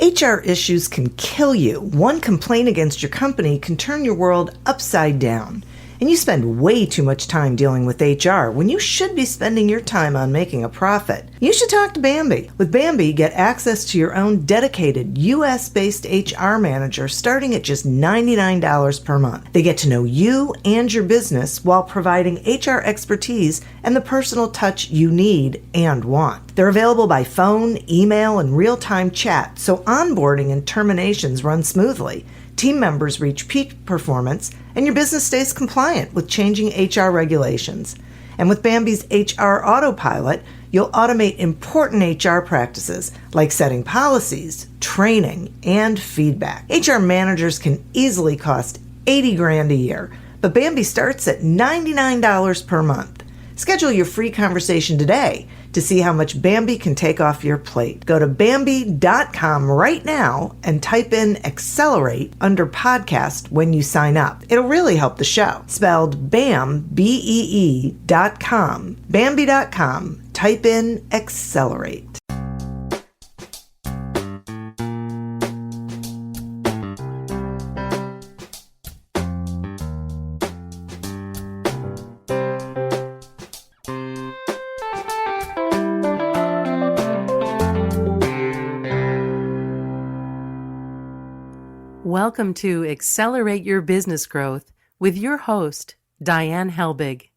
HR issues can kill you. One complaint against your company can turn your world upside down. And you spend way too much time dealing with HR when you should be spending your time on making a profit. You should talk to Bambi. With Bambi, get access to your own dedicated US-based HR manager starting at just $99 per month. They get to know you and your business while providing HR expertise and the personal touch you need and want. They're available by phone, email, and real-time chat, so onboarding and terminations run smoothly. Team members reach peak performance, and your business stays compliant with changing HR regulations. And with Bambi's HR Autopilot, you'll automate important HR practices like setting policies, training, and feedback. HR managers can easily cost $80,000 a year, but Bambi starts at $99 per month. Schedule your free conversation today to see how much Bambi can take off your plate. Go to Bambi.com right now and type in Accelerate under podcast when you sign up. It'll really help the show. Spelled BAM, BEE.com. Bambi.com. Type in Accelerate. Welcome to Accelerate Your Business Growth with your host, Diane Helbig.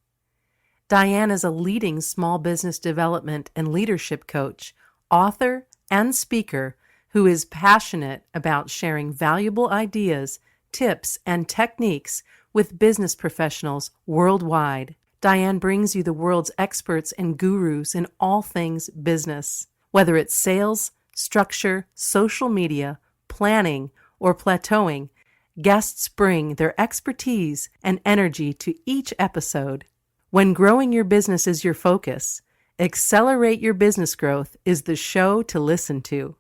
Diane is a leading small business development and leadership coach, author, and speaker who is passionate about sharing valuable ideas, tips, and techniques with business professionals worldwide. Diane brings you the world's experts and gurus in all things business. Whether it's sales, structure, social media, planning, or plateauing, guests bring their expertise and energy to each episode. When growing your business is your focus, Accelerate Your Business Growth is the show to listen to.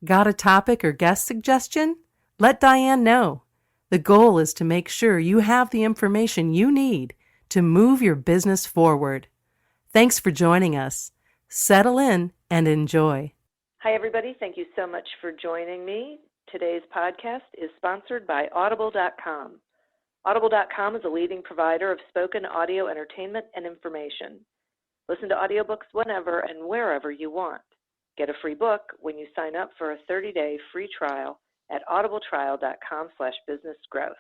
Got a topic or guest suggestion? Let Diane know. The goal is to make sure you have the information you need to move your business forward. Thanks for joining us. Settle in and enjoy. Hi, everybody. Thank you so much for joining me. Today's podcast is sponsored by Audible.com. Audible.com is a leading provider of spoken audio entertainment and information. Listen to audiobooks whenever and wherever you want. Get a free book when you sign up for a 30-day free trial at audibletrial.com/businessgrowth.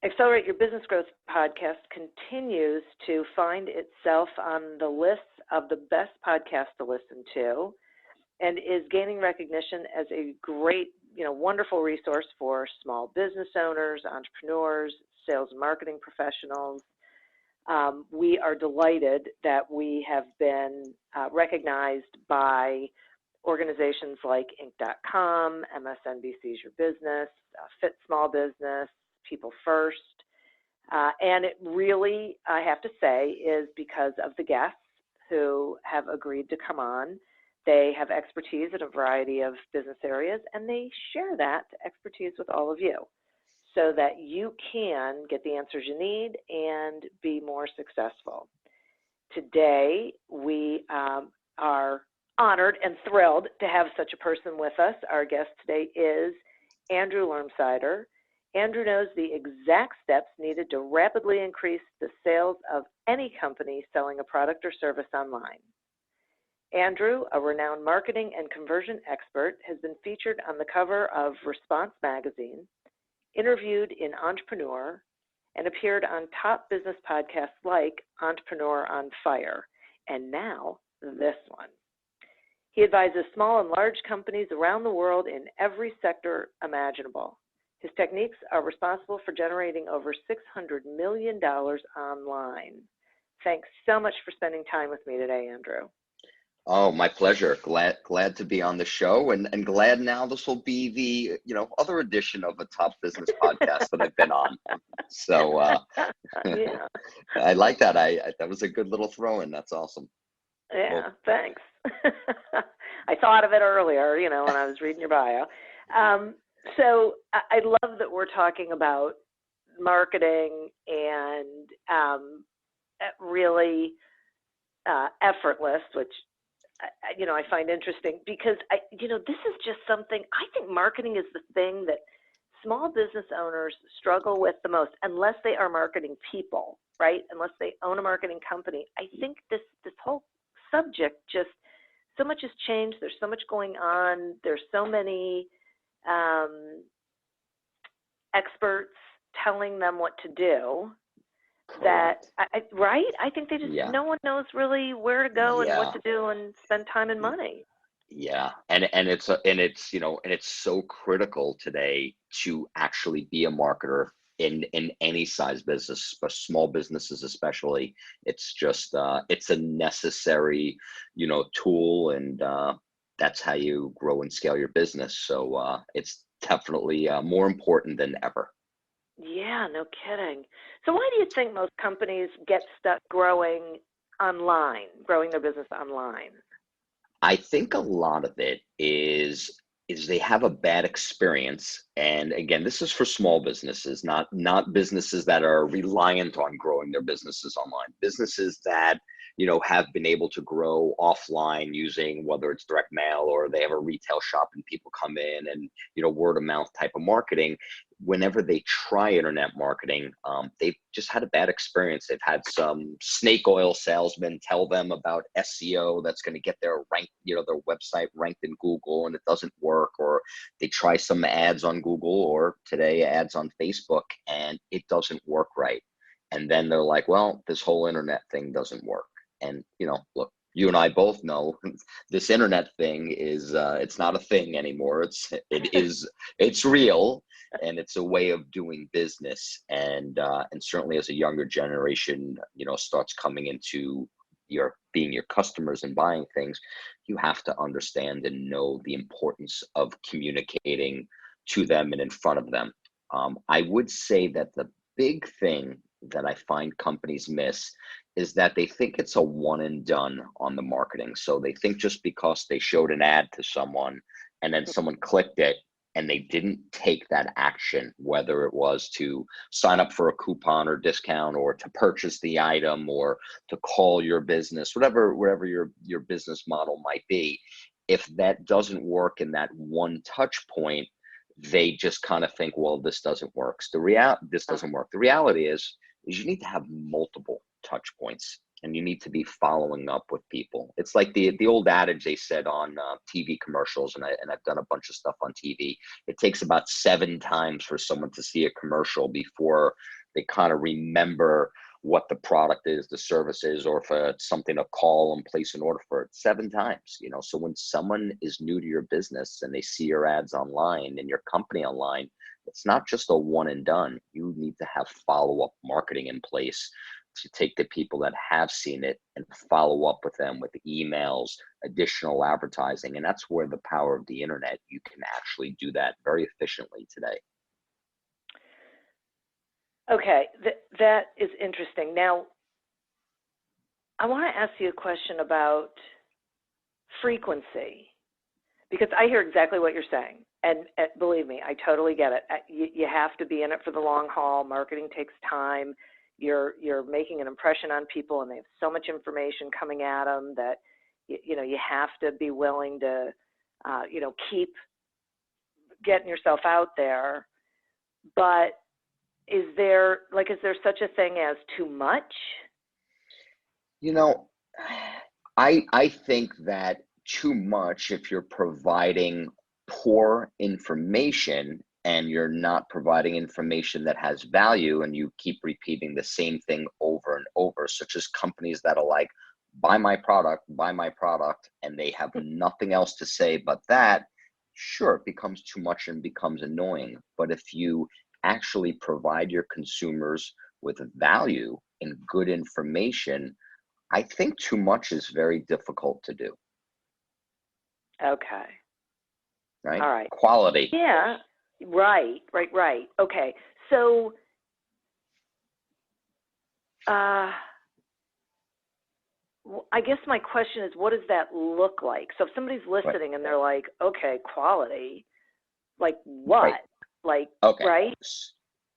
Accelerate Your Business Growth podcast continues to find itself on the lists of the best podcasts to listen to, and is gaining recognition as a great, wonderful resource for small business owners, entrepreneurs, sales and marketing professionals. We are delighted that we have been recognized by organizations like Inc.com, MSNBC's Your Business, Fit Small Business, People First. And it really, I have to say, is because of the guests who have agreed to come on. They have expertise in a variety of business areas, and they share that expertise with all of you so that you can get the answers you need and be more successful. Today, we are honored and thrilled to have such a person with us. Our guest today is Andrew Lermsider. Andrew knows the exact steps needed to rapidly increase the sales of any company selling a product or service online. Andrew, a renowned marketing and conversion expert, has been featured on the cover of Response magazine, interviewed in Entrepreneur, and appeared on top business podcasts like Entrepreneur on Fire, and now this one. He advises small and large companies around the world in every sector imaginable. His techniques are responsible for generating over $600 million online. Thanks so much for spending time with me today, Andrew. Oh, my pleasure. Glad to be on the show, and glad now this will be the other edition of a top business podcast that I've been on. So Yeah. I like that. That was a good little throw in. That's awesome. Yeah, Well, thanks. I thought of it earlier, when I was reading your bio. So I love that we're talking about marketing and really effortless, which I find interesting because this is just something, I think marketing is the thing that small business owners struggle with the most, unless they are marketing people, right? Unless they own a marketing company. I think this whole subject, just so much has changed. There's so much going on. There's so many experts telling them what to do. Correct. Right? I think they just, no one knows really where to go and what Yeah. to do and spend time and money. Yeah, and it's so critical today to actually be a marketer in any size business, but small businesses especially. It's just it's a necessary tool, and that's how you grow and scale your business. So it's definitely more important than ever. Yeah, no kidding. So why do you think most companies get stuck growing their business online? I think a lot of it is they have a bad experience. And again, this is for small businesses, not businesses that are reliant on growing their businesses online. Businesses that, have been able to grow offline using, whether it's direct mail or they have a retail shop and people come in, and word of mouth type of marketing. Whenever they try internet marketing, they've just had a bad experience. They've had some snake oil salesmen tell them about SEO that's going to get their their website ranked in Google, and it doesn't work. Or they try some ads on Google, or today ads on Facebook, and it doesn't work right. And then they're like, well, this whole internet thing doesn't work. And look, you and I both know this internet thing is it's not a thing anymore. It's real, and it's a way of doing business. And certainly as a younger generation starts coming into being your customers and buying things, you have to understand and know the importance of communicating to them and in front of them. I would say that the big thing that I find companies miss is that they think it's a one and done on the marketing. So they think just because they showed an ad to someone and then someone clicked it and they didn't take that action, whether it was to sign up for a coupon or discount, or to purchase the item, or to call your business, whatever your business model might be. If that doesn't work in that one touch point, they just kind of think, well, this doesn't work. This doesn't work. The reality is you need to have multiple touch points, and you need to be following up with people. It's like the old adage they said on TV commercials, and I've done a bunch of stuff on TV. It takes about 7 times for someone to see a commercial before they kind of remember what the product is, the service is, or if it's something to call and place an order for. It 7 times. So when someone is new to your business and they see your ads online and your company online, it's not just a one and done. You need to have follow-up marketing in place to take the people that have seen it and follow up with them with emails, additional advertising. And that's where the power of the internet, you can actually do that very efficiently today. Okay, that is interesting. Now, I want to ask you a question about frequency, because I hear exactly what you're saying. And believe me, I totally get it. You have to be in it for the long haul. Marketing takes time. You're making an impression on people, and they have so much information coming at them that you have to be willing to keep getting yourself out there. But is there such a thing as too much? I think that too much, if you're providing poor information and you're not providing information that has value, and you keep repeating the same thing over and over, such as companies that are like, buy my product, and they have nothing else to say but that, sure, it becomes too much and becomes annoying. But if you actually provide your consumers with value and good information, I think too much is very difficult to do. Okay. Right? All right. Quality. Yeah. Right. Okay. So, I guess my question is, what does that look like? So if somebody's listening and they're like, okay, quality, like what? Right. Like, Okay. right?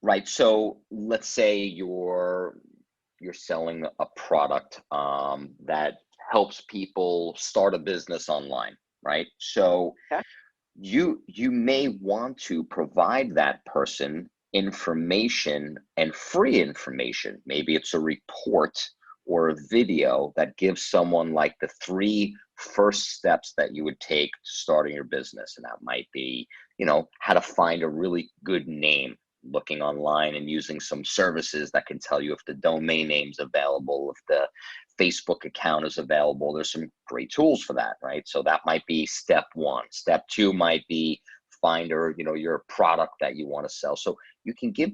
Right. So let's say you're selling a product that helps people start a business online, right? So Okay. you may want to provide that person information and free information. Maybe it's a report or a video that gives someone like the three first steps that you would take to starting your business. And that might be, how to find a really good name, looking online and using some services that can tell you if the domain name's available, if the Facebook account is available. There's some great tools for that, right? So that might be step one. Step two might be find your product that you want to sell. So you can give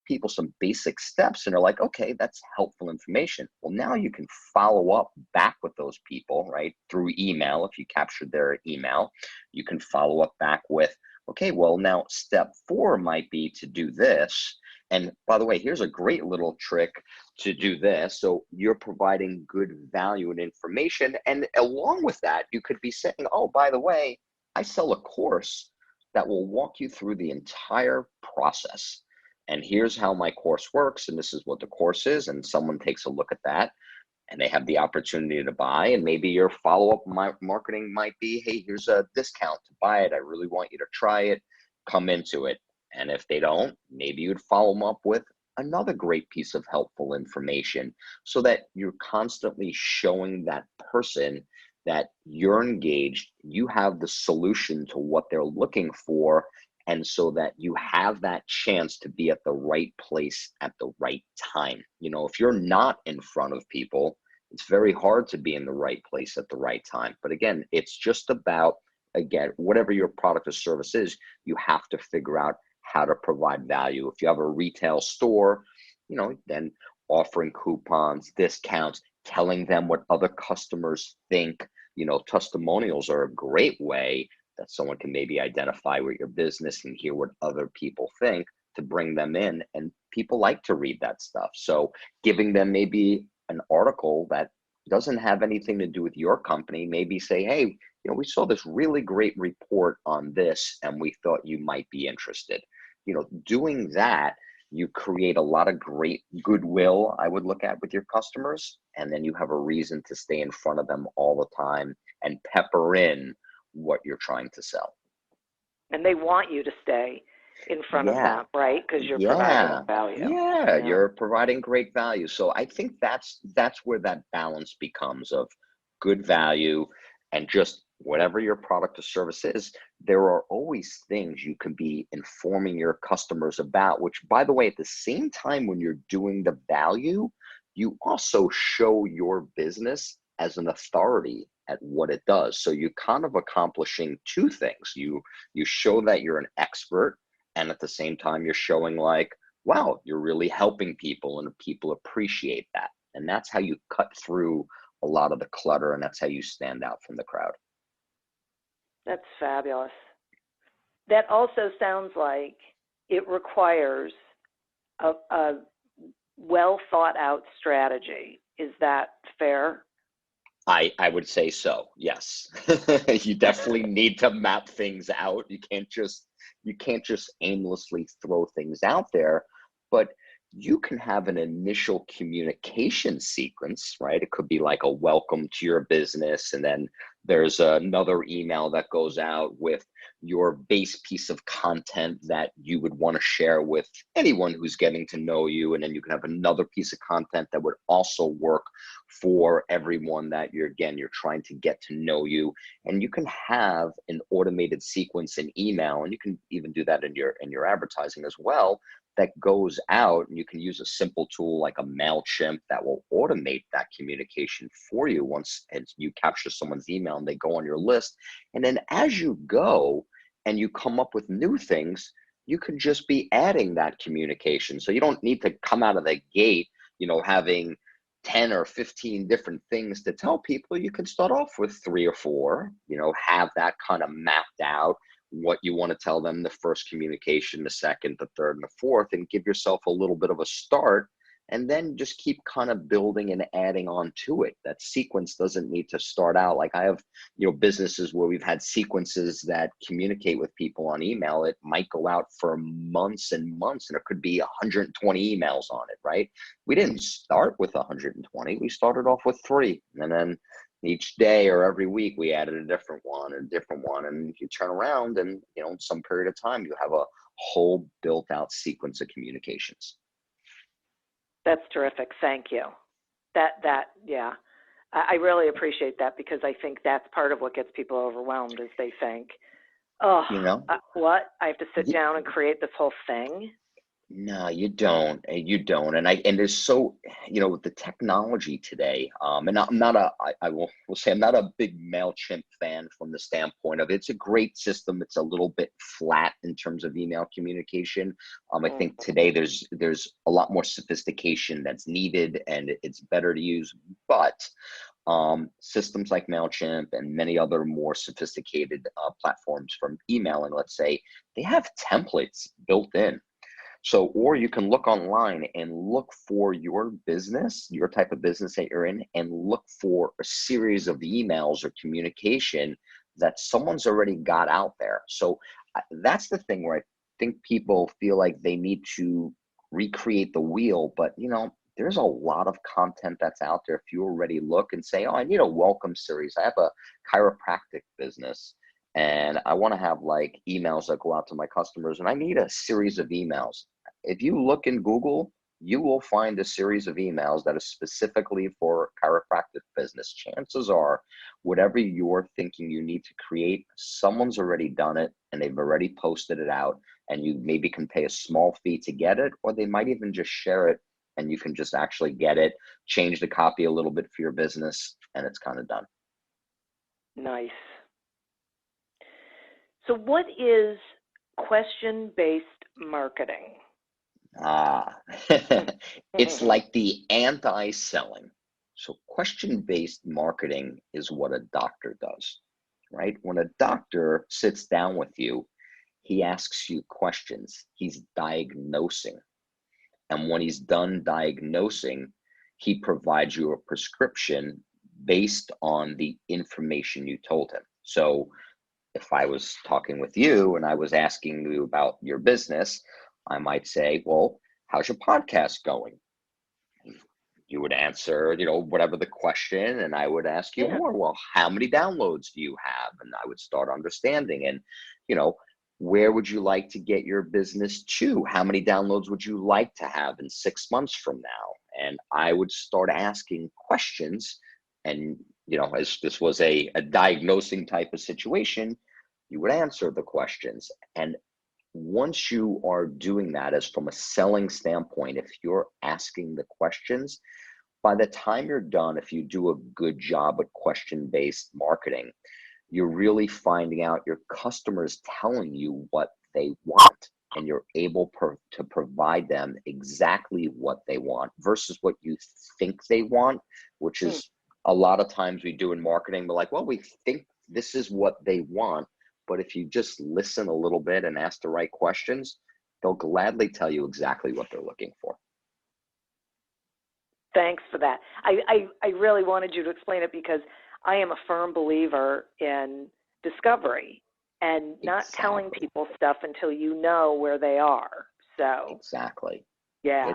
people some basic steps and they're like, okay, that's helpful information. Well, now you can follow up back with those people, right? Through email. If you captured their email, you can follow up back with, okay, well, now step four might be to do this. And by the way, here's a great little trick to do this. So you're providing good value and information. And along with that, you could be saying, oh, by the way, I sell a course that will walk you through the entire process. And here's how my course works. And this is what the course is. And someone takes a look at that and they have the opportunity to buy. And maybe your follow-up marketing might be, hey, here's a discount to buy it. I really want you to try it. Come into it. And if they don't, maybe you'd follow them up with another great piece of helpful information so that you're constantly showing that person that you're engaged, you have the solution to what they're looking for, and so that you have that chance to be at the right place at the right time. If you're not in front of people, it's very hard to be in the right place at the right time. But again, it's just about, again, whatever your product or service is, you have to figure out how to provide value. If you have a retail store, then offering coupons, discounts, telling them what other customers think. Testimonials are a great way that someone can maybe identify with your business and hear what other people think to bring them in. And people like to read that stuff. So giving them maybe an article that doesn't have anything to do with your company, maybe say, hey, we saw this really great report on this and we thought you might be interested. Doing that, you create a lot of great goodwill, I would look at, with your customers. And then you have a reason to stay in front of them all the time and pepper in what you're trying to sell. And they want you to stay in front of them, right? Because you're Yeah. providing value. Yeah, you're providing great value. So I think that's where that balance becomes of good value and just whatever your product or service is. There are always things you can be informing your customers about, which, by the way, at the same time when you're doing the value, you also show your business as an authority at what it does. So you're kind of accomplishing two things. You show that you're an expert, and at the same time you're showing like, wow, you're really helping people and people appreciate that. And that's how you cut through a lot of the clutter, and that's how you stand out from the crowd. That's fabulous. That also sounds like it requires a well thought out strategy. Is that fair? I would say so, yes. You definitely need to map things out. You can't just aimlessly throw things out there, but you can have an initial communication sequence, right? It could be like a welcome to your business, and then there's another email that goes out with your base piece of content that you would want to share with anyone who's getting to know you. And then you can have another piece of content that would also work for everyone that you're trying to get to know you. And you can have an automated sequence in email, and you can even do that in your advertising as well, that goes out, and you can use a simple tool like a MailChimp that will automate that communication for you once you capture someone's email and they go on your list. And then as you go and you come up with new things, you can just be adding that communication. So you don't need to come out of the gate, having 10 or 15 different things to tell people. You can start off with 3 or 4, have that kind of mapped out, what you want to tell them, the first communication, the second, the third, and the fourth, and give yourself a little bit of a start, and then just keep kind of building and adding on to it. That sequence doesn't need to start out like I have, businesses where we've had sequences that communicate with people on email. It might go out for months and months, and it could be 120 emails on it, right? We didn't start with 120. We started off with 3, and then each day or every week we added a different one, and you turn around and, in some period of time, you have a whole built out sequence of communications. That's terrific. Thank you. Yeah. I really appreciate that, because I think that's part of what gets people overwhelmed, is they think, oh, what? I have to sit down and create this whole thing? No, you don't. You don't. And there's so, with the technology today, and I'm not I will say I'm not a big MailChimp fan from the standpoint of it's a great system. It's a little bit flat in terms of email communication. I think today there's a lot more sophistication that's needed, and it's better to use. But systems like MailChimp and many other more sophisticated platforms from emailing, let's say, they have templates built in. So, or you can look online and look for your business, your type of business that you're in, and look for a series of emails or communication that someone's already got out there. So that's the thing where I think people feel like they need to recreate the wheel, but there's a lot of content that's out there. If you already look and say, oh, I need a welcome series. I have a chiropractic business and I want to have like emails that go out to my customers, and I need a series of emails. If you look in Google, you will find a series of emails that is specifically for chiropractic business. Chances are, whatever you're thinking you need to create, someone's already done it and they've already posted it out, and you maybe can pay a small fee to get it, or they might even just share it and you can just actually get it, change the copy a little bit for your business, and it's kind of done. Nice. So what is question-based marketing? It's like the anti-selling. So question-based marketing is what a doctor does, right? When a doctor sits down with you, he asks you questions. He's diagnosing. And when he's done diagnosing, he provides you a prescription based on the information you told him. So if I was talking with you and I was asking you about your business, I might say, well, how's your podcast going? You would answer, whatever the question, and I would ask you more. Well, how many downloads do you have? And I would start understanding. And, where would you like to get your business to? How many downloads would you like to have in 6 months from now? And I would start asking questions. And, as this was a diagnosing type of situation, you would answer the questions. And once you are doing that, as from a selling standpoint, if you're asking the questions, by the time you're done, if you do a good job at question-based marketing, you're really finding out your customers telling you what they want, and you're able to provide them exactly what they want versus what you think they want, which is a lot of times we do in marketing. We're like, well, we think this is what they want. But if you just listen a little bit and ask the right questions, they'll gladly tell you exactly what they're looking for. Thanks for that. I really wanted you to explain it, because I am a firm believer in discovery and not telling people stuff until you know where they are. So exactly. Yeah.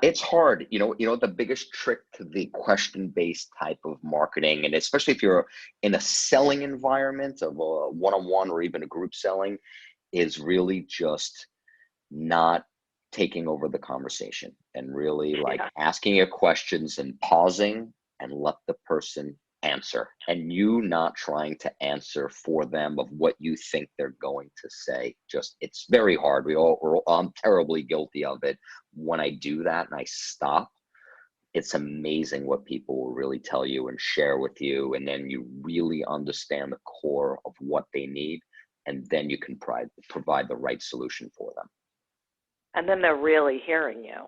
It's hard. The biggest trick to the question-based type of marketing, and especially if you're in a selling environment of a one-on-one or even a group selling, is really just not taking over the conversation and really asking your questions and pausing and let the person answer, and you not trying to answer for them of what you think they're going to say. It's very hard. I'm terribly guilty of it. When I do that and I stop, it's amazing what people will really tell you and share with you, and then you really understand the core of what they need, and then you can provide the right solution for them. And then they're really hearing you.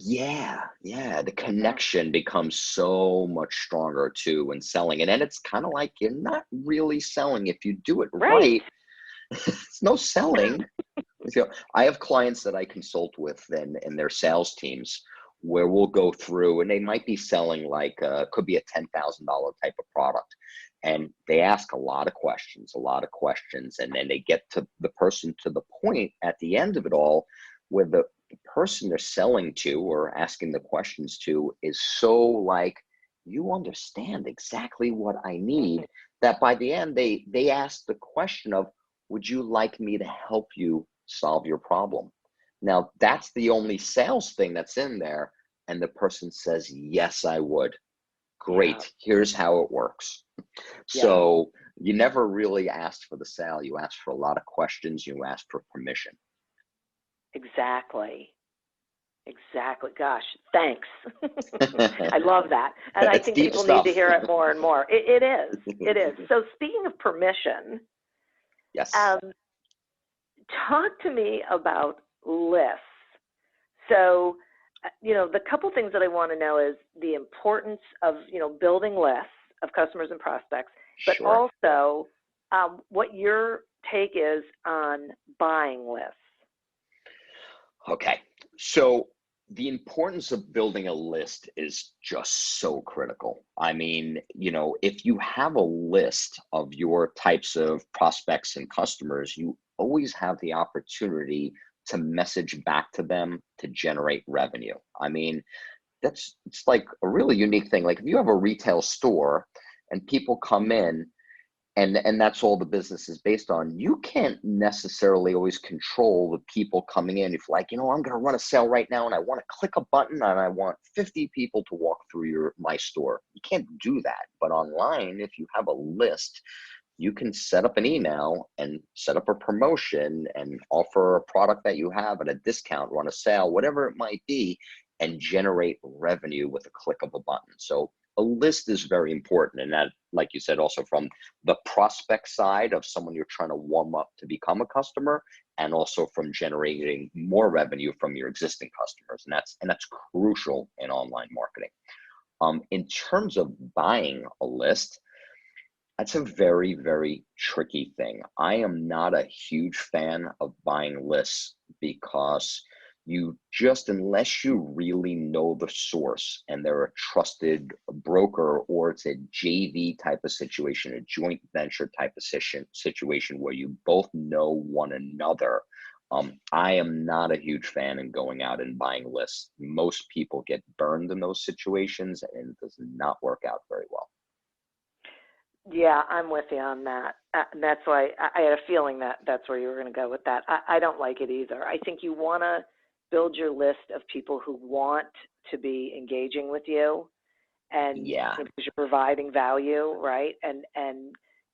Yeah. The connection becomes so much stronger too when selling. And then it's kind of like you're not really selling if you do it right. It's no selling. I have clients that I consult with and their sales teams where we'll go through, and they might be selling could be a $10,000 type of product. And they ask a lot of questions, and then they get to the person to the point at the end of it all where the person they're selling to or asking the questions to is so you understand exactly what I need, that by the end, they ask the question of, would you like me to help you solve your problem? Now, that's the only sales thing that's in there. And the person says, yes, I would. Yeah. Great. Here's how it works. Yeah. So you never really asked for the sale. You asked for a lot of questions. You asked for permission. Exactly. Exactly. Gosh, thanks. I love that. And I It's think deep people need to stuff. hear it more and more. It is. It is. So speaking of permission, Yes. um, talk to me about lists. So, the couple things that I want to know is the importance of, building lists of customers and prospects, but Sure. also what your take is on buying lists. Okay. So the importance of building a list is just so critical. I mean, if you have a list of your types of prospects and customers, you always have the opportunity to message back to them to generate revenue. I mean, it's like a really unique thing. Like if you have a retail store and people come in and that's all the business is based on, you can't necessarily always control the people coming in. If like, I'm going to run a sale right now and I want to click a button and I want 50 people to walk through my store. You can't do that. But online, if you have a list, you can set up an email and set up a promotion and offer a product that you have at a discount, run a sale, whatever it might be, and generate revenue with a click of a button. So a list is very important. And that, like you said, also from the prospect side of someone you're trying to warm up to become a customer, and also from generating more revenue from your existing customers. And that's crucial in online marketing. In terms of buying a list, that's a very, very tricky thing. I am not a huge fan of buying lists because unless you really know the source and they're a trusted broker, or it's a JV type of situation, a joint venture type of situation where you both know one another, I am not a huge fan in going out and buying lists. Most people get burned in those situations and it does not work out very well. Yeah, I'm with you on that. And that's why I had a feeling that that's where you were going to go with that. I don't like it either. I think you want to build your list of people who want to be engaging with you, and Yeah. because you're providing value, right? And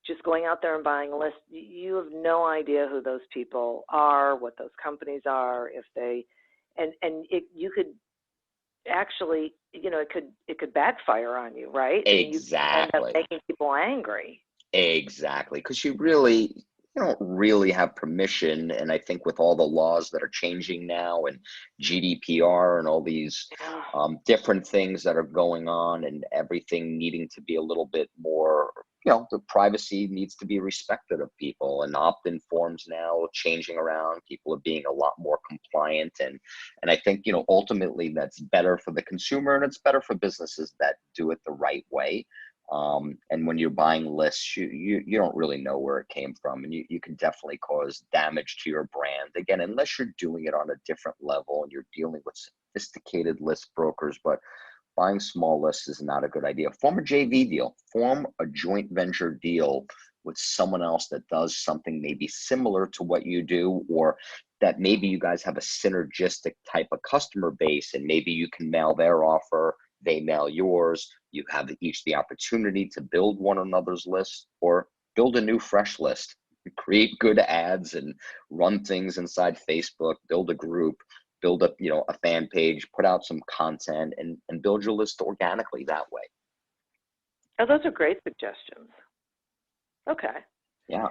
just going out there and buying a list, you have no idea who those people are, what those companies are, if they, you could actually, it could backfire on you, right? And you end up Exactly. making people angry. Exactly. Because you don't really have permission. And I think with all the laws that are changing now and GDPR and all these Yeah. different things that are going on and everything needing to be a little bit more, the privacy needs to be respected of people, and opt-in forms now changing around. People are being a lot more compliant. And I think, ultimately that's better for the consumer and it's better for businesses that do it the right way. And when you're buying lists, you don't really know where it came from, and you can definitely cause damage to your brand. Again, unless you're doing it on a different level and you're dealing with sophisticated list brokers, but buying small lists is not a good idea. Form a JV deal, form a joint venture deal with someone else that does something maybe similar to what you do, or that maybe you guys have a synergistic type of customer base, and maybe you can mail their offer, they mail yours. You have each the opportunity to build one another's list or build a new fresh list, create good ads and run things inside Facebook, build a group, build up, a fan page, put out some content, and build your list organically that way. Oh, those are great suggestions. Okay. Yeah.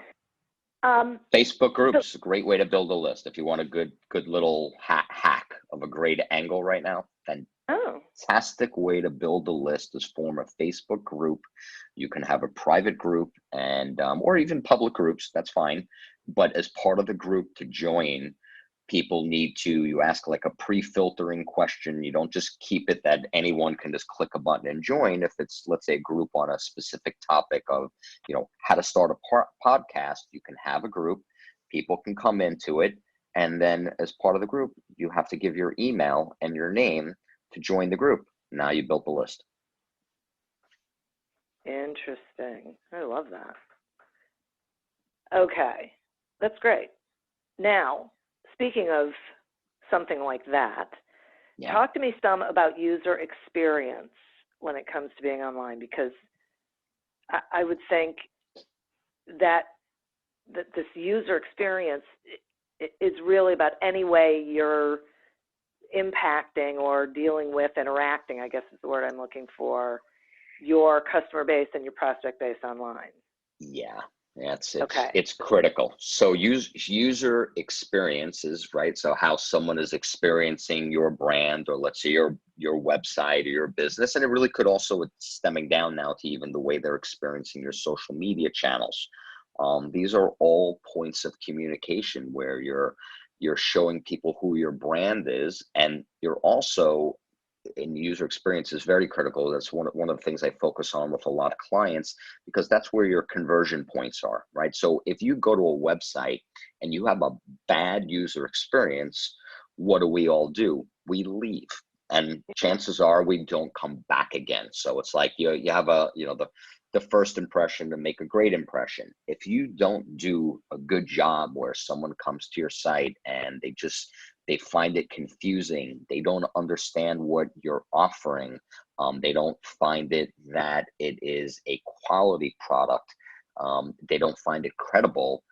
Facebook groups, a great way to build a list. If you want a good little hack of a great angle right now, then fantastic way to build a list is form a Facebook group. You can have a private group and or even public groups, that's fine. But as part of the group to join, you ask like a pre-filtering question. You don't just keep it that anyone can just click a button and join. If it's, let's say, a group on a specific topic of, how to start a podcast, you can have a group, people can come into it. And then as part of the group, you have to give your email and your name to join the group. Now you built the list. Interesting. I love that. Okay, that's great. Now, speaking of something like that, Yeah. talk to me some about user experience when it comes to being online, because I would think that this user experience is really about any way you're impacting or dealing with, interacting, I guess is the word I'm looking for, your customer base and your prospect base online. Yeah, Okay. it's critical. So user experiences, right? So how someone is experiencing your brand, or let's say your website or your business, and it really could also, it's stemming down now to even the way they're experiencing your social media channels. These are all points of communication where you're showing people who your brand is, and you're also, in user experience is very critical. That's one of the things I focus on with a lot of clients, because that's where your conversion points are, right? So if you go to a website and you have a bad user experience, what do we all do? We leave. And chances are we don't come back again. So it's like you have the first impression to make a great impression. If you don't do a good job where someone comes to your site and they find it confusing, they don't understand what you're offering, they don't find it that it is a quality product, they don't find it credible,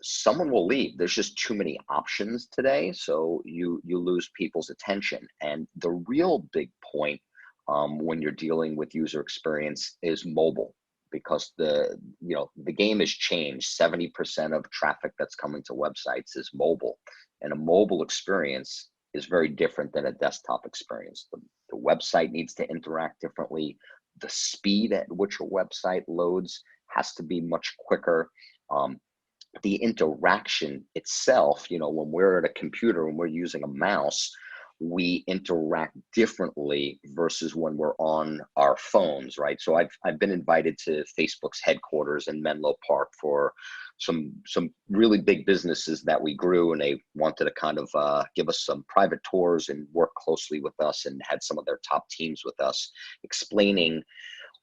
someone will leave. There's just too many options today, so you lose people's attention. And the real big point, when you're dealing with user experience, is mobile, because the game has changed. 70% of traffic that's coming to websites is mobile, and a mobile experience is very different than a desktop experience. The website needs to interact differently. The speed at which a website loads has to be much quicker. The interaction itself, when we're at a computer, when we're using a mouse, we interact differently versus when we're on our phones, right? So I've been invited to Facebook's headquarters in Menlo Park for some really big businesses that we grew, and they wanted to kind of give us some private tours and work closely with us, and had some of their top teams with us, explaining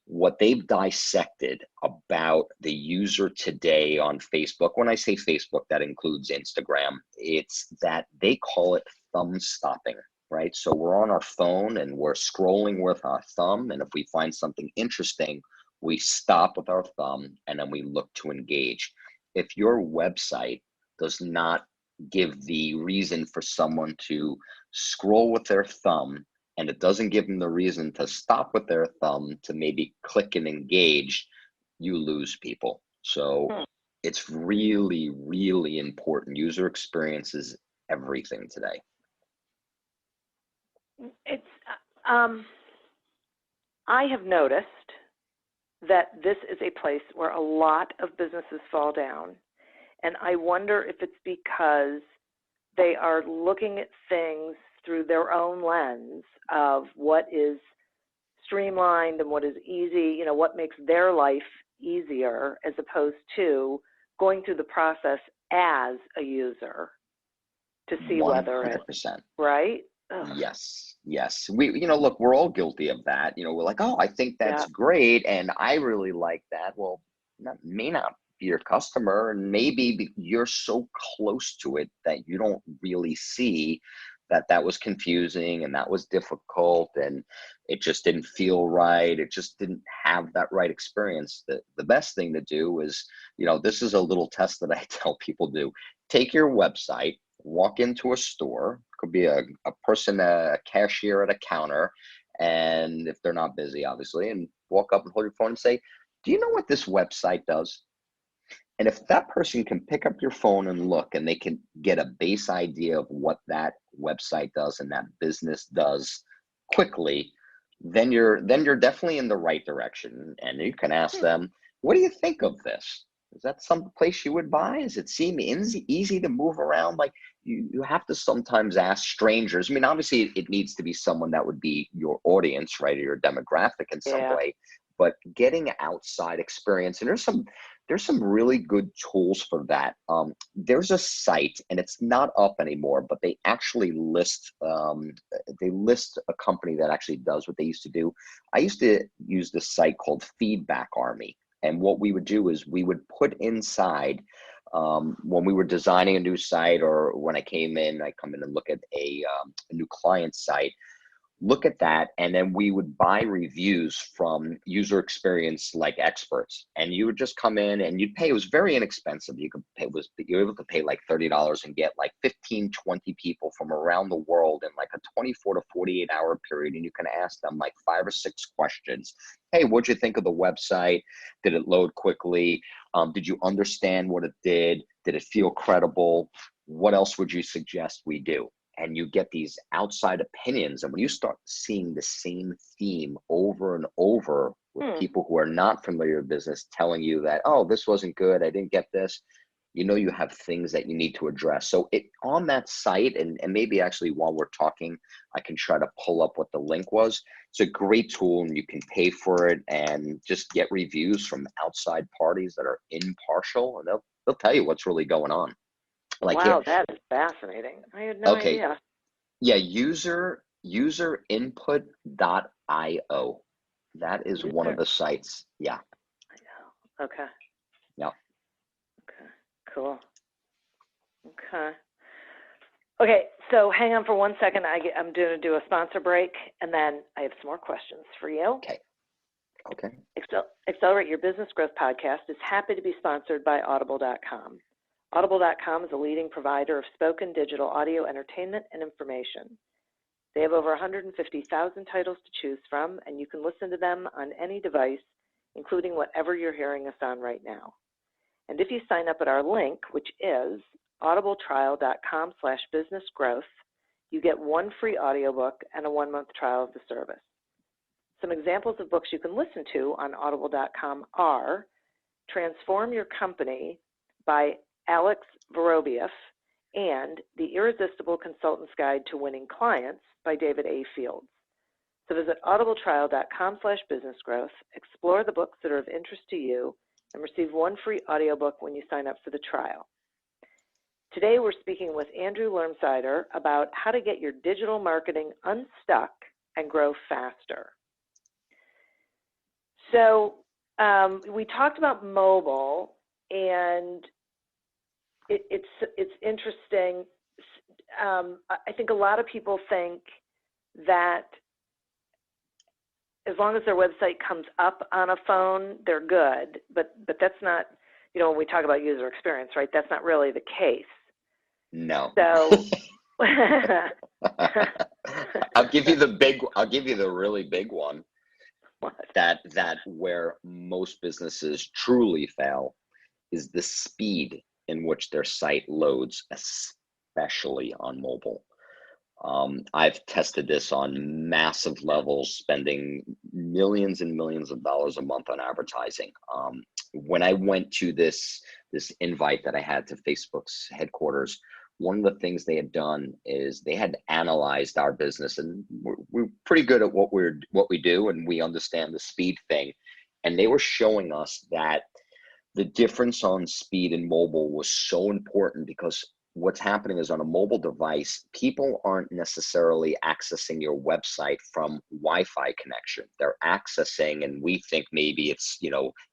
what they've dissected about the user today on Facebook. When I say Facebook, that includes Instagram. It's that they call it thumb stopping, right? So we're on our phone and we're scrolling with our thumb, and if we find something interesting, we stop with our thumb and then we look to engage. If your website does not give the reason for someone to scroll with their thumb, and it doesn't give them the reason to stop with their thumb to maybe click and engage, you lose people. So it's really, really important. User experience is everything today. It's I have noticed that this is a place where a lot of businesses fall down, and I wonder if it's because they are looking at things through their own lens of what is streamlined and what is easy, what makes their life easier, as opposed to going through the process as a user to see whether it's 100%. right. Yes. We, look, we're all guilty of that. We're like, oh, I think that's great, and I really like that. Well, that may not be your customer, and maybe you're so close to it that you don't really see that was confusing and that was difficult and it just didn't feel right. It just didn't have that right experience. The best thing to do is, this is a little test that I tell people do. Take your website, walk into a store, could be a person, a cashier at a counter, and if they're not busy, obviously, and walk up and hold your phone and say, do you know what this website does? And if that person can pick up your phone and look, and they can get a base idea of what that website does and that business does quickly, then you're definitely in the right direction. And you can ask them, what do you think of this? Is that some place you would buy? Does it seem easy to move around? Like you have to sometimes ask strangers. I mean, obviously it needs to be someone that would be your audience, right? Or your demographic in some way, but getting outside experience. And there's there's some really good tools for that. There's a site, and it's not up anymore, but they actually list a company that actually does what they used to do. I used to use this site called Feedback Army, and what we would do is we would put inside, when we were designing a new site, or when I come in and look at a new client site, look at that, and then we would buy reviews from user experience like experts, and you would just come in and you'd pay. It was very inexpensive. You were able to pay like $30 and get like 15, 20 people from around the world in like a 24 to 48 hour period, and you can ask them like 5 or 6 questions. Hey, what'd you think of the website? Did it load quickly? Did you understand what it did? Did it feel credible? What else would you suggest we do? And you get these outside opinions. And when you start seeing the same theme over and over with people who are not familiar with business telling you that, oh, this wasn't good, I didn't get this, you have things that you need to address. So on that site, and maybe actually while we're talking, I can try to pull up what the link was. It's a great tool, and you can pay for it and just get reviews from outside parties that are impartial, and they'll tell you what's really going on. Wow, that is fascinating. I had no idea. Yeah, userinput.io. That is one of the sites. Yeah. I know. Okay. Yeah. Okay. Cool. Okay. So hang on for 1 second. I'm going to do a sponsor break, and then I have some more questions for you. Okay. Accelerate Your Business Growth podcast is happy to be sponsored by Audible.com. Audible.com is a leading provider of spoken digital audio entertainment and information. They have over 150,000 titles to choose from, and you can listen to them on any device, including whatever you're hearing us on right now. And if you sign up at our link, which is audibletrial.com/businessgrowth, you get 1 free audiobook and a 1-month trial of the service. Some examples of books you can listen to on audible.com are Transform Your Company by Alex Vorobieff and The Irresistible Consultant's Guide to Winning Clients by David A. Fields. So visit audibletrial.com/businessgrowth, explore the books that are of interest to you, and receive 1 free audiobook when you sign up for the trial. Today we're speaking with Andrew Lermsider about how to get your digital marketing unstuck and grow faster. So we talked about mobile, and it's interesting. I think a lot of people think that as long as their website comes up on a phone, they're good. But that's not, when we talk about user experience, right? That's not really the case. No. So I'll give you the really big one. What? That where most businesses truly fail is the speed in which their site loads, especially on mobile. I've tested this on massive levels, spending millions and millions of dollars a month on advertising. When I went to this invite that I had to Facebook's headquarters, one of the things they had done is they had analyzed our business, and we're pretty good at what we do, and we understand the speed thing. And they were showing us that the difference on speed in mobile was so important, because what's happening is on a mobile device, people aren't necessarily accessing your website from Wi-Fi connection. They're accessing, and we think maybe it's,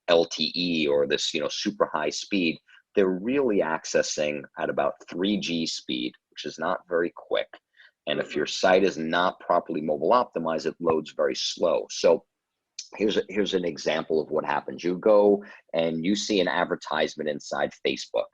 LTE or this, super high speed. They're really accessing at about 3G speed, which is not very quick. And if your site is not properly mobile optimized, it loads very slow. So here's an example of what happens. You go and you see an advertisement inside Facebook,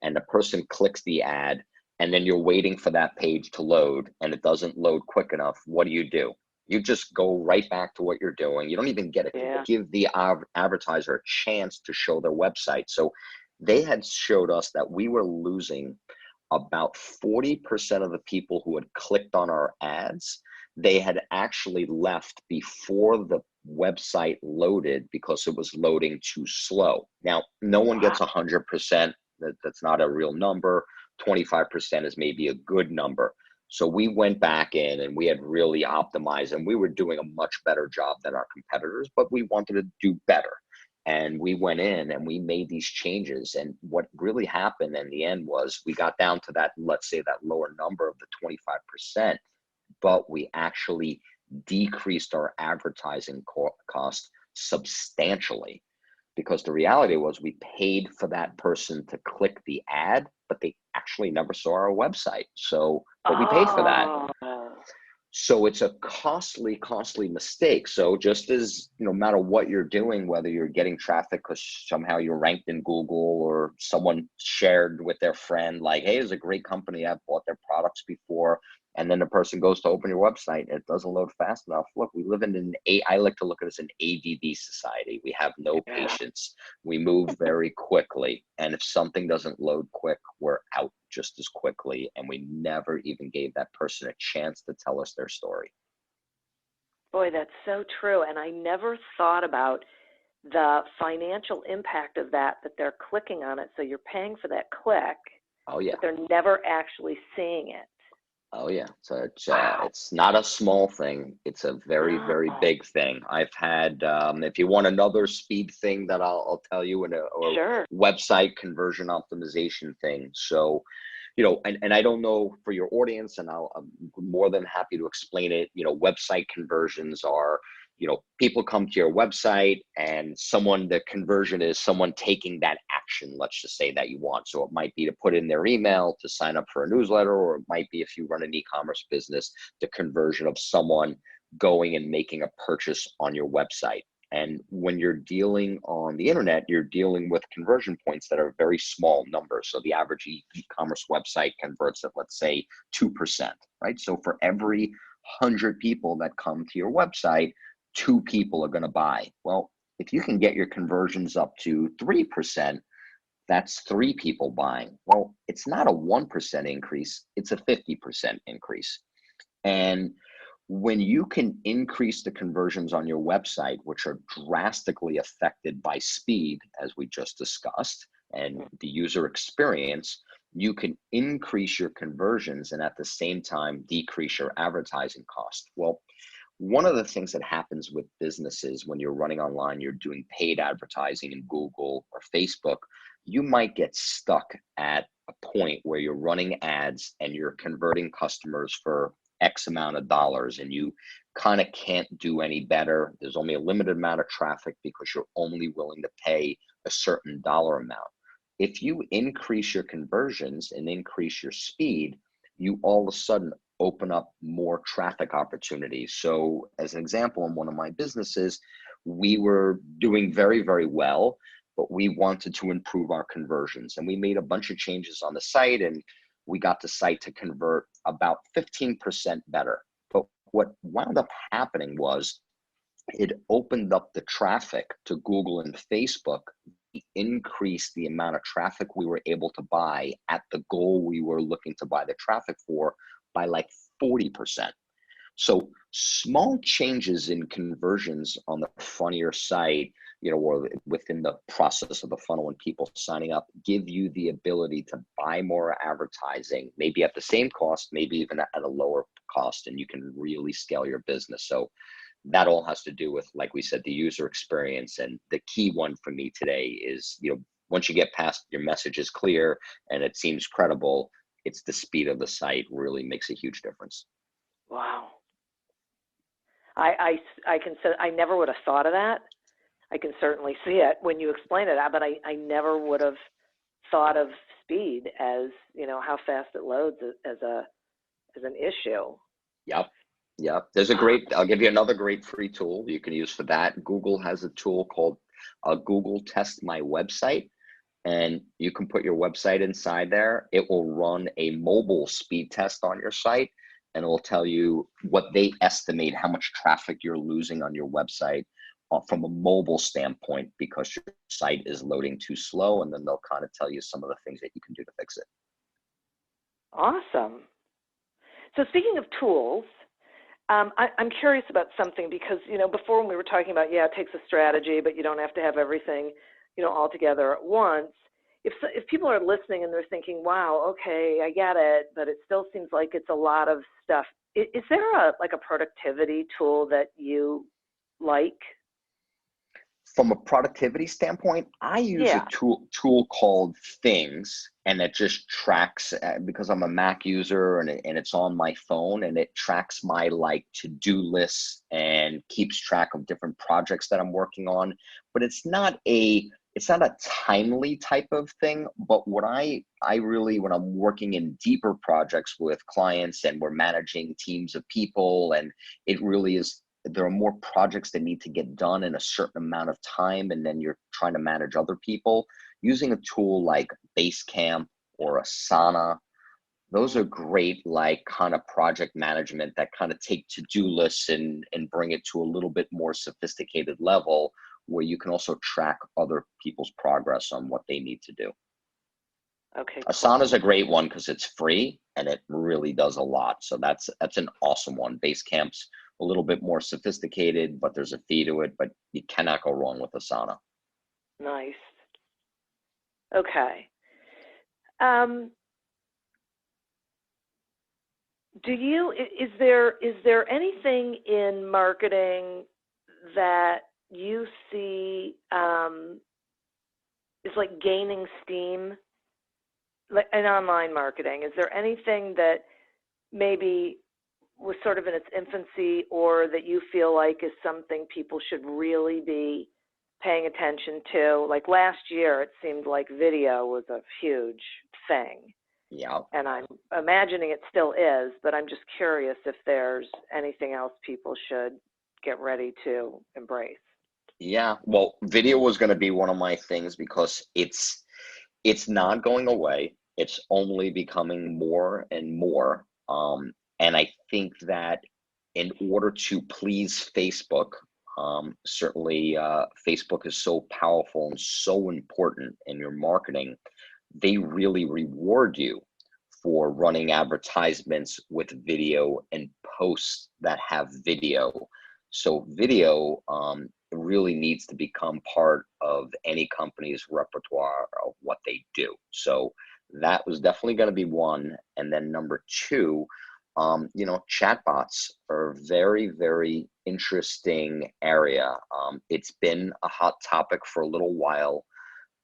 and the person clicks the ad, and then you're waiting for that page to load, and it doesn't load quick enough. What do? You just go right back to what you're doing. You don't even get it. Yeah. Give the advertiser a chance to show their website. So they had showed us that we were losing about 40% of the people who had clicked on our ads. They had actually left before the website loaded because it was loading too slow. Now, no one gets 100%. That's not a real number. 25% is maybe a good number. So we went back in and we had really optimized, and we were doing a much better job than our competitors, but we wanted to do better. And we went in and we made these changes. And what really happened in the end was we got down to that, let's say, that lower number of the 25%, but we actually decreased our advertising cost substantially, because the reality was we paid for that person to click the ad, but they actually never saw our website. So, but we paid for that. So it's a costly mistake. So just as, no matter what you're doing, whether you're getting traffic because somehow you're ranked in Google or someone shared with their friend, like, hey, there's a great company, I've bought their products before. And then the person goes to open your website, it doesn't load fast enough. Look, we live in I like to look at it as an ADD society. We have no patience. We move very quickly. And if something doesn't load quick, we're out just as quickly. And we never even gave that person a chance to tell us their story. Boy, that's so true. And I never thought about the financial impact of that they're clicking on it. So you're paying for that click, Oh, yeah. but they're never actually seeing it. Oh, yeah. So it's not a small thing. It's a very, very big thing. I've had, if you want another speed thing that I'll tell you, or Sure. website conversion optimization thing. So, and I don't know for your audience, and I'm more than happy to explain it. Website conversions are, people come to your website and the conversion is someone taking that action, let's just say, that you want. So it might be to put in their email, to sign up for a newsletter, or it might be, if you run an e-commerce business, the conversion of someone going and making a purchase on your website. And when you're dealing on the internet, you're dealing with conversion points that are very small numbers. So the average e-commerce website converts at, let's say, 2%, right? So for every 100 people that come to your website, 2 people are going to buy. Well, if you can get your conversions up to 3%, that's 3 people buying. Well, it's not a 1% increase, it's a 50% increase. And when you can increase the conversions on your website, which are drastically affected by speed, as we just discussed, and the user experience, you can increase your conversions and at the same time decrease your advertising cost. Well, one of the things that happens with businesses when you're running online, you're doing paid advertising in Google or Facebook, you might get stuck at a point where you're running ads and you're converting customers for X amount of dollars, and you kind of can't do any better. There's only a limited amount of traffic because you're only willing to pay a certain dollar amount. If you increase your conversions and increase your speed, you all of a sudden open up more traffic opportunities. So as an example, in one of my businesses, we were doing very, very well, but we wanted to improve our conversions. And we made a bunch of changes on the site, and we got the site to convert about 15% better. But what wound up happening was it opened up the traffic to Google and Facebook, increased the amount of traffic we were able to buy at the goal we were looking to buy the traffic for by like 40%. So small changes in conversions on the front of your site, or within the process of the funnel and people signing up, give you the ability to buy more advertising, maybe at the same cost, maybe even at a lower cost, and you can really scale your business. So that all has to do with, like we said, the user experience. And the key one for me today is, once you get past your message is clear and it seems credible, it's the speed of the site really makes a huge difference. Wow. I can say I never would have thought of that. I can certainly see it when you explain it, but I never would have thought of speed as, how fast it loads as an issue. Yep. I'll give you another great free tool you can use for that. Google has a tool called Google Test My Website. And you can put your website inside there. It will run a mobile speed test on your site, and it will tell you what they estimate how much traffic you're losing on your website from a mobile standpoint because your site is loading too slow. And then they'll kind of tell you some of the things that you can do to fix it. Awesome. So speaking of tools, I'm curious about something because, before when we were talking about, it takes a strategy, but you don't have to have everything all together at once. If people are listening and they're thinking, wow, okay, I get it, but it still seems like it's a lot of stuff. Is there a productivity tool that you like? From a productivity standpoint, I use a Yeah. tool called Things, and it just tracks because I'm a Mac user, and it's on my phone, and it tracks my like to-do lists and keeps track of different projects that I'm working on. But it's not a timely type of thing. But what I really, when I'm working in deeper projects with clients and we're managing teams of people, and it really is, there are more projects that need to get done in a certain amount of time, and then you're trying to manage other people. Using a tool like Basecamp or Asana, those are great, like kind of project management that kind of take to-do lists and bring it to a little bit more sophisticated level, where you can also track other people's progress on what they need to do. Okay, Asana is cool. a great one because it's free and it really does a lot. So that's an awesome one. Basecamp's a little bit more sophisticated, but there's a fee to it, but you cannot go wrong with Asana. Nice. Okay. Um, is there anything in marketing that you see is like gaining steam, like in online marketing? Is there anything that maybe was sort of in its infancy, or that you feel like is something people should really be paying attention to? Like last year, it seemed like video was a huge thing. Yeah. And I'm imagining it still is, but I'm just curious if there's anything else people should get ready to embrace. Yeah. Well, video was going to be one of my things because it's not going away. It's only becoming more and more. And I think that in order to please Facebook, certainly Facebook is so powerful and so important in your marketing. They really reward you for running advertisements with video and posts that have video. So video really needs to become part of any company's repertoire of what they do. So that was definitely going to be one. And then number two, chatbots are a very, very interesting area. It's been a hot topic for a little while.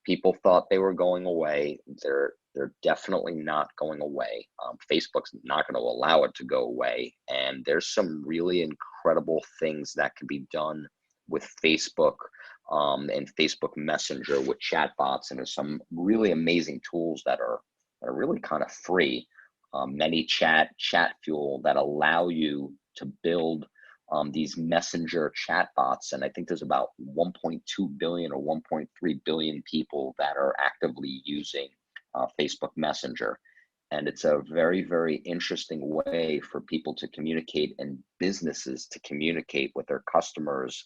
People thought they were going away. They're definitely not going away. Facebook's not going to allow it to go away. And there's some really incredible things that can be done with Facebook and Facebook Messenger with chatbots. And there's some really amazing tools that are really kind of free. Many chat fuel that allow you to build these messenger chatbots. And I think there's about 1.2 billion or 1.3 billion people that are actively using Facebook Messenger. And it's a very, very interesting way for people to communicate and businesses to communicate with their customers,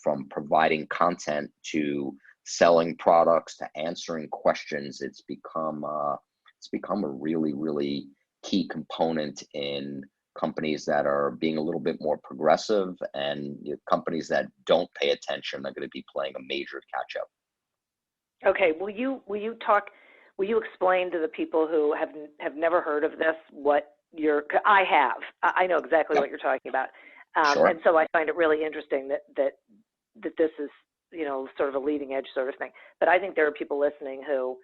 from providing content to selling products to answering questions. It's become a really, really key component in companies that are being a little bit more progressive, and companies that don't pay attention are going to be playing a major catch up. Okay, will you explain to the people who have never heard of this what I know exactly what you're talking about, Sure. and so I find it really interesting that this is sort of a leading edge sort of thing. But I think there are people listening who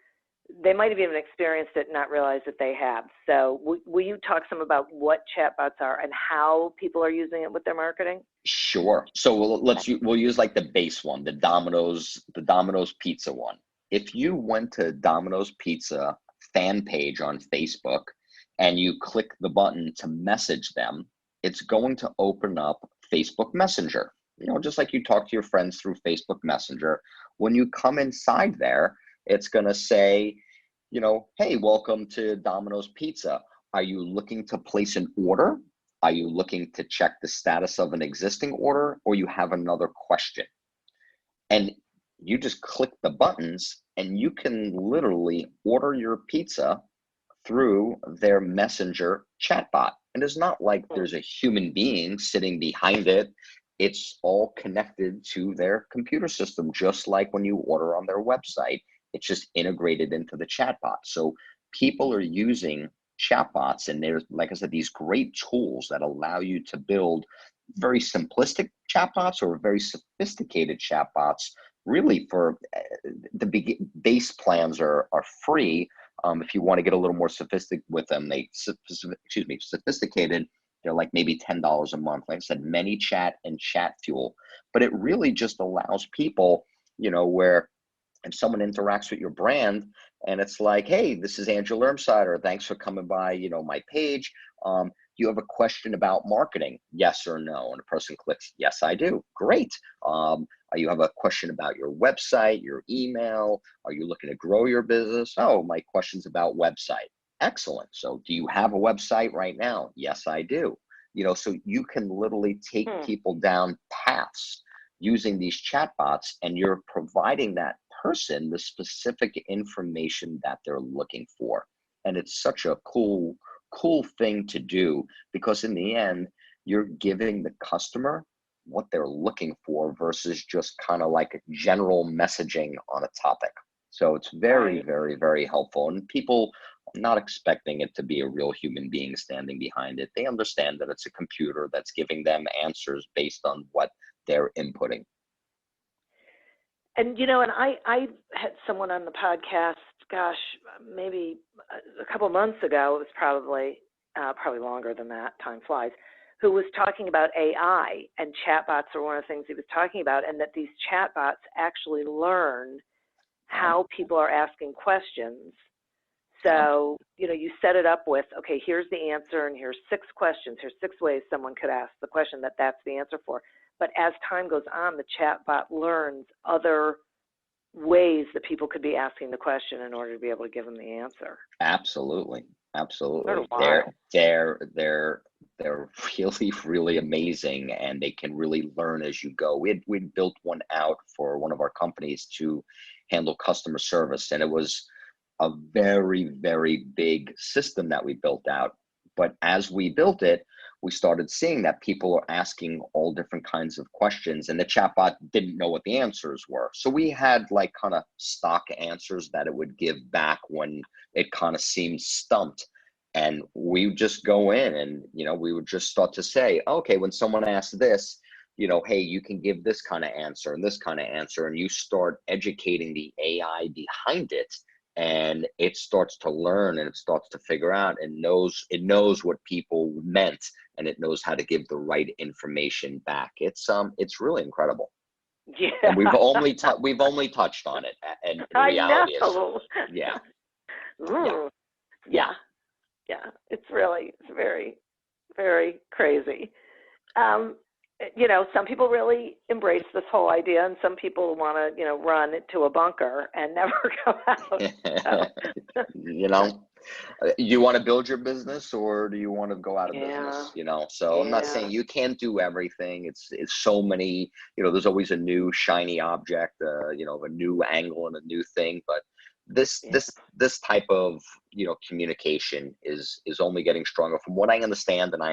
they might have even experienced it and not realized that they have. So will you talk some about what chatbots are and how people are using it with their marketing? Sure. So we'll use like the base one, the Domino's pizza one. If you went to Domino's Pizza fan page on Facebook and you click the button to message them, it's going to open up Facebook Messenger. Just like you talk to your friends through Facebook Messenger. When you come inside there, it's going to say, hey, welcome to Domino's Pizza. Are you looking to place an order? Are you looking to check the status of an existing order, or you have another question? And you just click the buttons and you can literally order your pizza through their messenger chatbot. And it's not like there's a human being sitting behind it. It's all connected to their computer system, just like when you order on their website. It's just integrated into the chatbot. So people are using chatbots, and there's, like I said, these great tools that allow you to build very simplistic chatbots or very sophisticated chatbots. Really, for base plans are free. If you want to get a little more sophisticated with them, sophisticated, they're like maybe $10 a month. Like I said, ManyChat and Chat Fuel, but it really just allows people, where if someone interacts with your brand and it's like, hey, this is Andrew Lermsider, thanks for coming by, my page. Do you have a question about marketing? Yes or no? And a person clicks, yes, I do. Great. You have a question about your website, your email? Are you looking to grow your business? Oh, my question's about website. Excellent. So do you have a website right now? Yes, I do. So you can literally take people down paths using these chatbots, and you're providing that person the specific information that they're looking for. And it's such a cool thing to do, because in the end, you're giving the customer what they're looking for versus just kind of like general messaging on a topic. So it's very, very, very helpful. And people are not expecting it to be a real human being standing behind it. They understand that it's a computer that's giving them answers based on what they're inputting. And, and I had someone on the podcast, gosh, maybe a couple months ago, it was probably longer than that, time flies, who was talking about AI, and chatbots are one of the things he was talking about, and that these chatbots actually learn how people are asking questions. So, you set it up with, okay, here's the answer, and here's 6 questions. Here's 6 ways someone could ask the question that's the answer for. But as time goes on, the chatbot learns other ways that people could be asking the question in order to be able to give them the answer. Absolutely. Sort of They're really, really amazing, and they can really learn as you go. We built one out for one of our companies to handle customer service, and it was a very, very big system that we built out. But as we built it, we started seeing that people are asking all different kinds of questions, and the chatbot didn't know what the answers were. So we had like kind of stock answers that it would give back when it kind of seemed stumped. And we would just go in and, we would just start to say, okay, when someone asks this, hey, you can give this kind of answer and this kind of answer. And you start educating the AI behind it, and it starts to learn, and it starts to figure out, and it knows what people meant, and it knows how to give the right information back. It's really incredible. Yeah. And we've only touched on it, and the reality is, yeah. Yeah. It's very, very crazy. Some people really embrace this whole idea, and some people want to, run to a bunker and never go out. You want to build your business, or do you want to go out of business? So I'm not saying you can't do everything. It's so many, there's always a new shiny object, a new angle and a new thing, but this type of communication is only getting stronger. From what I understand, and I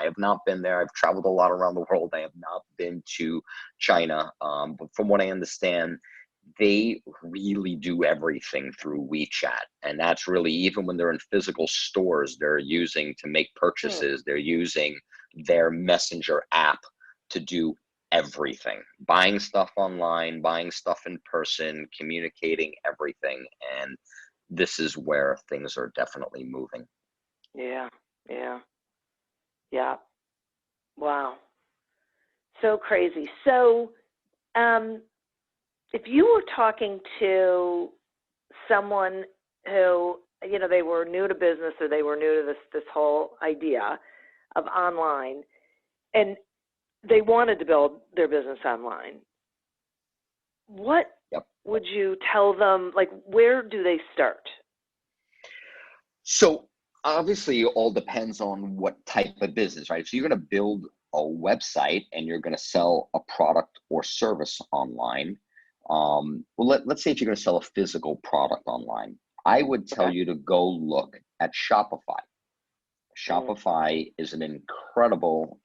have not been there. I've traveled a lot around the world. I have not been to China, but from what I understand, they really do everything through WeChat, and that's really, even when they're in physical stores, they're using to make purchases. They're using their messenger app to do everything, buying stuff online, buying stuff in person, communicating everything. And this is where things are definitely moving. Yeah. Wow. So crazy. So, if you were talking to someone who, they were new to business, or they were new to this whole idea of online, and they wanted to build their business online, what would you tell them? Like, where do they start? So obviously it all depends on what type of business, right? So you're going to build a website and you're going to sell a product or service online. Let's say if you're going to sell a physical product online, I would tell you to go look at Shopify. Shopify is an incredible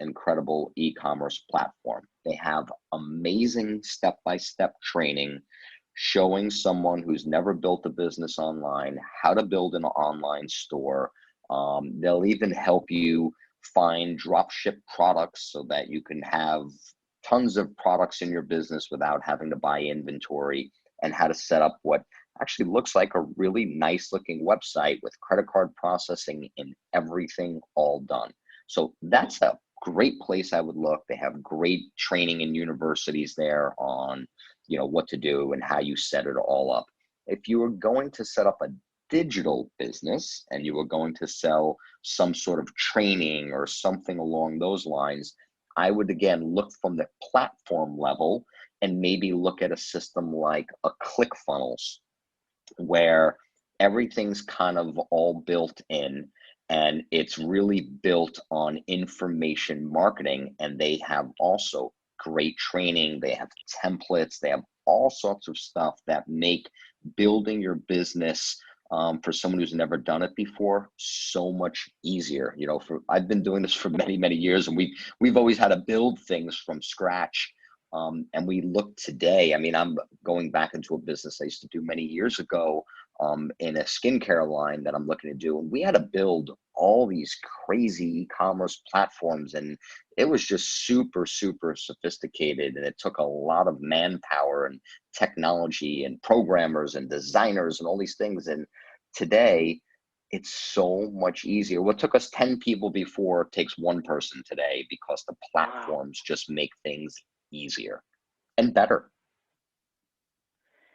e-commerce platform. They have amazing step-by-step training showing someone who's never built a business online how to build an online store. They'll even help you find drop ship products so that you can have tons of products in your business without having to buy inventory, and how to set up what actually looks like a really nice looking website with credit card processing and everything all done. So that's a great place I would look. They have great training in universities there on, what to do and how you set it all up. If you were going to set up a digital business and you were going to sell some sort of training or something along those lines, I would again look from the platform level and maybe look at a system like a ClickFunnels, where everything's kind of all built in, and it's really built on information marketing. And they have also great training, they have templates, they have all sorts of stuff that make building your business, for someone who's never done it before, so much easier. I've been doing this for many years, and we've always had to build things from scratch. And we look today, I mean, I'm going back into a business I used to do many years ago, in a skincare line that I'm looking to do. And we had to build all these crazy e-commerce platforms, and it was just super, super sophisticated. And it took a lot of manpower and technology and programmers and designers and all these things. And today, it's so much easier. What took us 10 people before takes one person today, because the platforms just make things easier and better,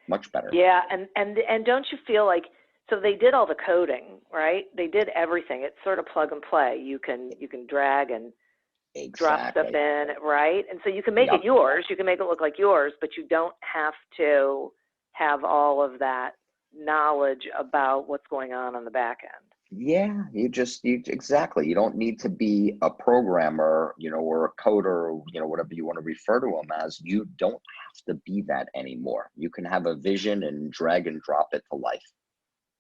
much better. Yeah, and don't you feel like, so they did all the coding, right? They did everything. It's sort of plug and play. You can drag and drop stuff in, right? And so you can make it yours. You can make it look like yours, but you don't have to have all of that knowledge about what's going on the back end. Yeah, exactly. You don't need to be a programmer, or a coder, whatever you want to refer to them as. You don't have to be that anymore. You can have a vision and drag and drop it to life.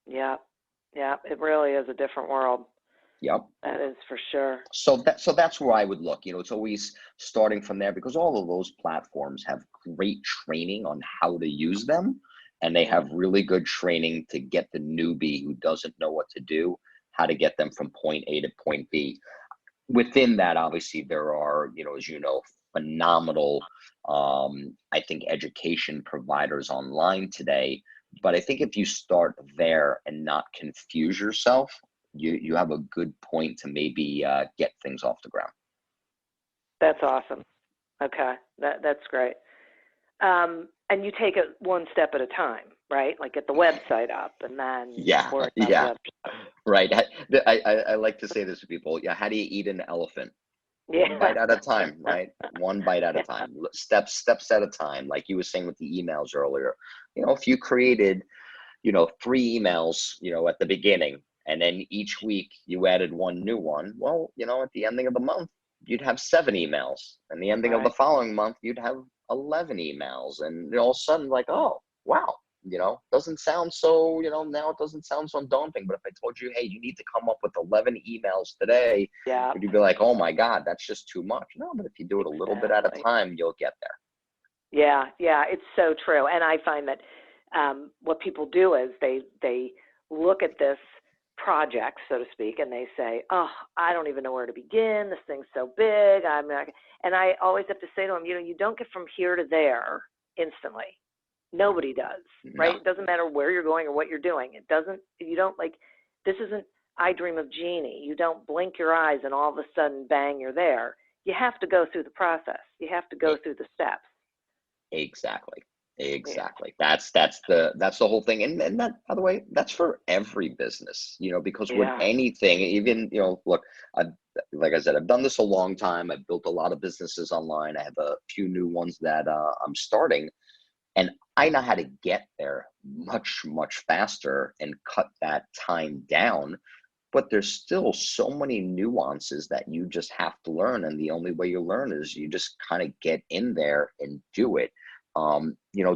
Yeah, it really is a different world. Yep. That is for sure. So that's where I would look. It's always starting from there, because all of those platforms have great training on how to use them. And they have really good training to get the newbie who doesn't know what to do, how to get them from point A to point B. Within that, obviously, there are, as phenomenal, I think, education providers online today. But I think if you start there and not confuse yourself, you have a good point to maybe get things off the ground. That's awesome. Okay, that's great. And you take it one step at a time, right? Like get the website up, and then work on the other stuff. Right. I like to say this to people. Yeah, how do you eat an elephant? Yeah. One bite at a time, right? One bite at a time. Steps at a time. Like you were saying with the emails earlier. If you created, 3 emails, at the beginning, and then each week you added one new one, well, at the ending of the month, you'd have 7 emails. And the ending of the following month, you'd have 11 emails. And all of a sudden, like, oh, wow, doesn't sound so, now it doesn't sound so daunting. But if I told you, hey, you need to come up with 11 emails today, would you be like, oh my God, that's just too much? No, but if you do it a little bit at a time, you'll get there. Yeah, it's so true. And I find that what people do is they look at this project, so to speak, and they say, oh, I don't even know where to begin. This thing's so big. I'm not. And I always have to say to them, you don't get from here to there instantly. Nobody does, right? No. It doesn't matter where you're going or what you're doing. This isn't I Dream of Jeannie. You don't blink your eyes and all of a sudden, bang, you're there. You have to go through the process. You have to go through the steps. Exactly. That's the whole thing. And that, by the way, that's for every business, because with anything, even, look, like I said, I've done this a long time. I've built a lot of businesses online. I have a few new ones that I'm starting, and I know how to get there much, much faster and cut that time down. But there's still so many nuances that you just have to learn. And the only way you learn is you just kind of get in there and do it.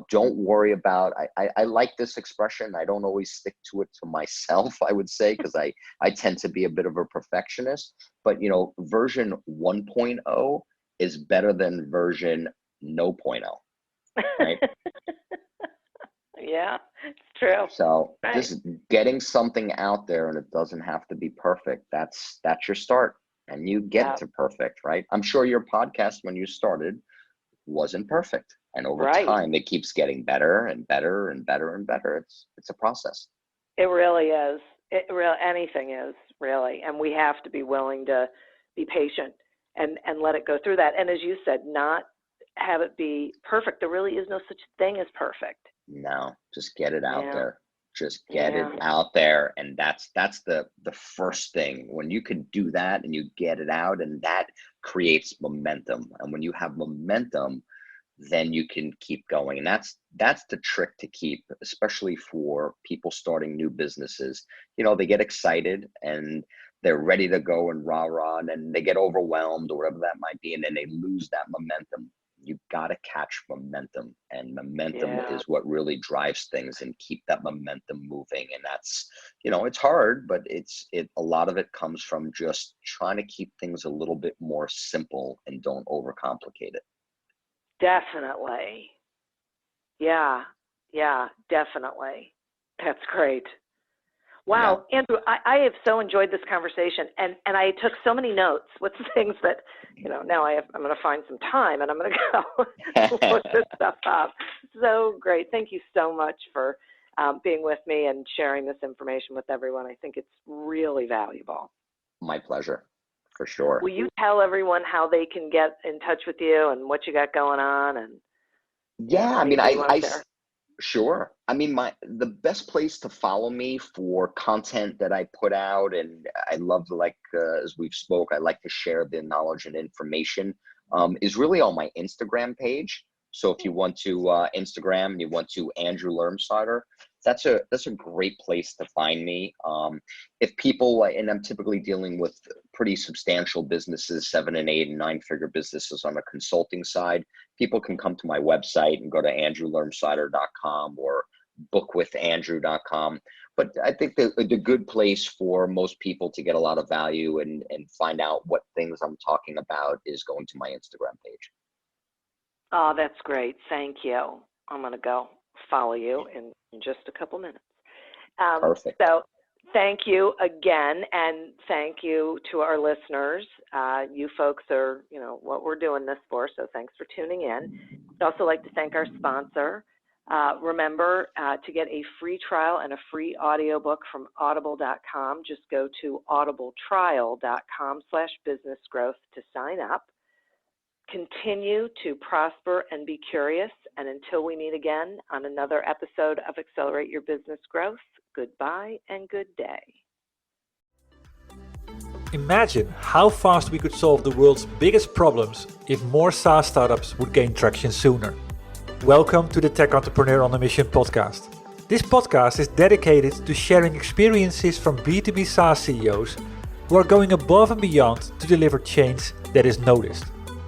Don't worry about, I like this expression. I don't always stick to it to myself, I would say, because I tend to be a bit of a perfectionist. But, version 1.0 is better than version no point oh. Right? Yeah, it's true. So just getting something out there, and it doesn't have to be perfect. That's your start. and you get to perfect, right? I'm sure your podcast when you started wasn't perfect. And over time, it keeps getting better and better and better and better. It's a process. It really is. Anything is really. And we have to be willing to be patient and let it go through that. And as you said, not have it be perfect. There really is no such thing as perfect. No, just get it out there. Just get it out there. And that's the first thing. When you can do that and you get it out, and that creates momentum. And when you have momentum, then you can keep going. And that's the trick to keep, especially for people starting new businesses. You know, they get excited and they're ready to go and rah, and then they get overwhelmed or whatever that might be. And then they lose that momentum. You've got to catch momentum, and momentum is what really drives things and keep that momentum moving. And that's, you know, it's hard, but a lot of it comes from just trying to keep things a little bit more simple and don't overcomplicate it. Definitely. Yeah, definitely. That's great. Wow, yeah. Andrew, I have so enjoyed this conversation, and I took so many notes with things that, you know, now I'm going to find some time and I'm going to go look this stuff up. So great. Thank you so much for being with me and sharing this information with everyone. I think it's really valuable. My pleasure, for sure. Will you tell everyone how they can get in touch with you and what you got going on? And yeah, I mean, sure. I mean, the best place to follow me for content that I put out, and I love to, like, as we've spoke, I like to share the knowledge and information, is really on my Instagram page. So if you want to Instagram and you want to Andrew Lermsider, that's a great place to find me. If people, and I'm typically dealing with pretty substantial businesses, 7 and 8 and 9-figure businesses on the consulting side, people can come to my website and go to andrewlermsider.com or bookwithandrew.com. But I think the good place for most people to get a lot of value and find out what things I'm talking about is going to my Instagram page. Oh, that's great. Thank you. I'm going to go follow you in just a couple minutes. Perfect. So thank you again, and thank you to our listeners. You folks are, you know, what we're doing this for, so thanks for tuning in. I'd also like to thank our sponsor. Remember, to get a free trial and a free audiobook from audible.com, just go to audibletrial.com/businessgrowth to sign up. Continue to prosper and be curious. And until we meet again on another episode of Accelerate Your Business Growth, goodbye and good day. Imagine how fast we could solve the world's biggest problems if more SaaS startups would gain traction sooner. Welcome to the Tech Entrepreneur on a Mission podcast. This podcast is dedicated to sharing experiences from B2B SaaS CEOs who are going above and beyond to deliver change that is noticed.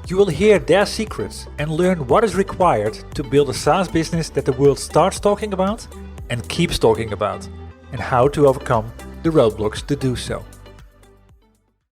You will hear their secrets and learn what is required to build a SaaS business that the world starts talking about and keeps talking about, and how to overcome the roadblocks to do so.